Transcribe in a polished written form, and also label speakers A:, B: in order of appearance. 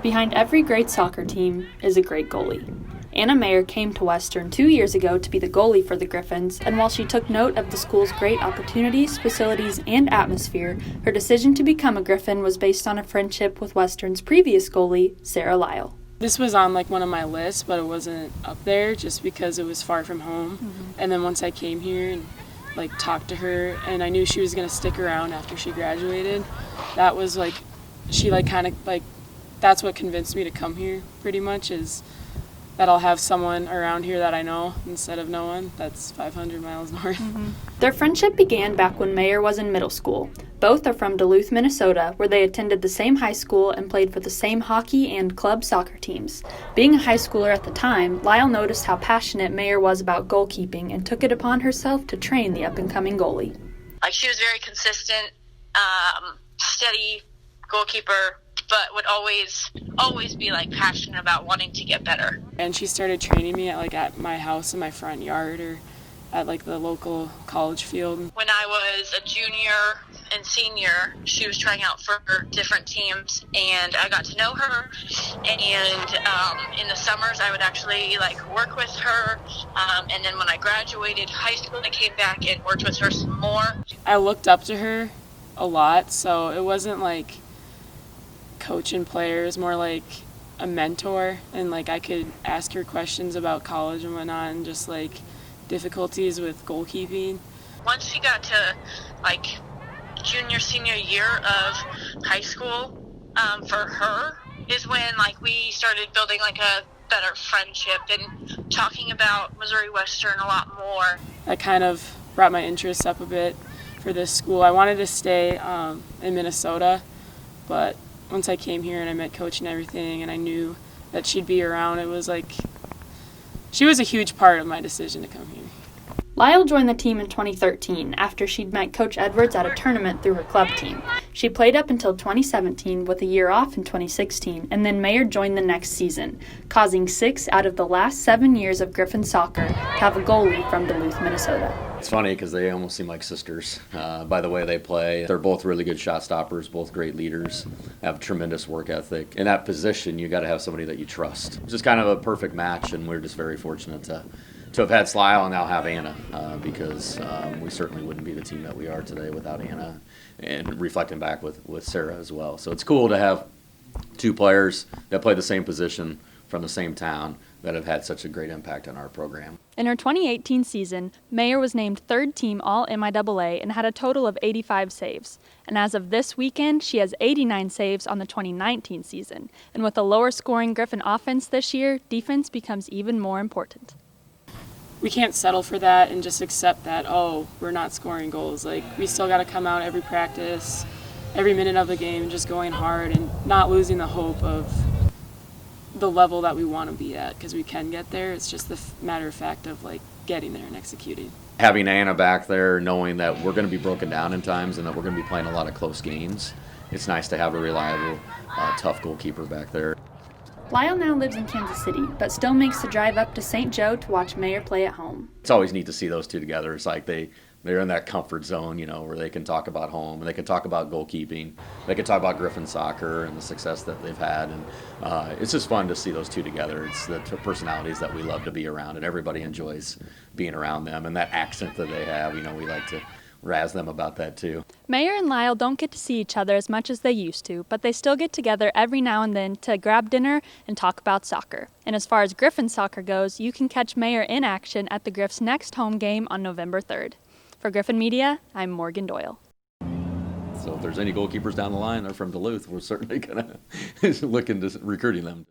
A: Behind every great soccer team is a great goalie. Anna Mayer came to Western 2 years ago to be the goalie for the Griffons, and while she took note of the school's great opportunities, facilities, and atmosphere, her decision to become a Griffon was based on a friendship with Western's previous goalie, Sarah Lyle.
B: This was on one of my lists, but it wasn't up there just because it was far from home. And then once I came here and talked to her, and I knew she was going to stick around after she graduated, that was that's what convinced me to come here pretty much, is that I'll have someone around here that I know instead of no one that's 500 miles north.
A: Their friendship began back when Mayer was in middle school. Both are from Duluth, Minnesota, where they attended the same high school and played for the same hockey and club soccer teams. Being a high schooler at the time, Lyle noticed how passionate Mayer was about goalkeeping and took it upon herself to train the up-and-coming goalie.
C: She was very consistent, steady goalkeeper, but would always be passionate about wanting to get better.
B: And she started training me at my house in my front yard or at the local college field.
C: When I was a junior and senior, she was trying out for different teams, and I got to know her. And in the summers, I would actually work with her. And then when I graduated high school, I came back and worked with her some more.
B: I looked up to her a lot, so it wasn't coaching players, more like a mentor, and I could ask her questions about college and whatnot, and just difficulties with goalkeeping.
C: Once she got to junior senior year of high school, for her is when we started building a better friendship and talking about Missouri Western a lot more.
B: That kind of brought my interest up a bit for this school. I wanted to stay in Minnesota, but once I came here and I met Coach and everything, and I knew that she'd be around, it was she was a huge part of my decision to come here.
A: Lyle joined the team in 2013 after she'd met Coach Edwards at a tournament through her club team. She played up until 2017 with a year off in 2016, and then Mayer joined the next season, causing 6 out of the last 7 years of Griffon soccer to have a goalie from Duluth, Minnesota.
D: It's funny because they almost seem like sisters by the way they play. They're both really good shot stoppers, both great leaders, have tremendous work ethic. In that position, you got to have somebody that you trust. It's just kind of a perfect match, and we're just very fortunate to have had Lyle and now have Anna, because we certainly wouldn't be the team that we are today without Anna, and reflecting back with Sarah as well. So it's cool to have two players that play the same position from the same town that have had such a great impact on our program.
A: In her 2018 season, Mayer was named third team All-MIAA and had a total of 85 saves. And as of this weekend, she has 89 saves on the 2019 season. And with a lower scoring Griffon offense this year, defense becomes even more important.
B: We can't settle for that and just accept that, we're not scoring goals. We still got to come out every practice, every minute of the game, just going hard and not losing the hope of the level that we want to be at, because we can get there. It's just the matter of fact of getting there and executing.
D: Having Anna back there, knowing that we're going to be broken down in times and that we're going to be playing a lot of close games, it's nice to have a reliable, tough goalkeeper back there.
A: Lyle now lives in Kansas City, but still makes the drive up to St. Joe to watch Mayer play at home.
D: It's always neat to see those two together. It's they're in that comfort zone, where they can talk about home and they can talk about goalkeeping. They can talk about Griffon soccer and the success that they've had. And it's just fun to see those two together. It's the personalities that we love to be around, and everybody enjoys being around them. And that accent that they have, we like to razz them about that too.
A: Mayer and Lyle don't get to see each other as much as they used to, but they still get together every now and then to grab dinner and talk about soccer. And as far as Griffon soccer goes, you can catch Mayer in action at the Griff's next home game on November 3rd. For Griffon Media, I'm Morgan Doyle.
D: So if there's any goalkeepers down the line, they're from Duluth, we're certainly going to look into recruiting them.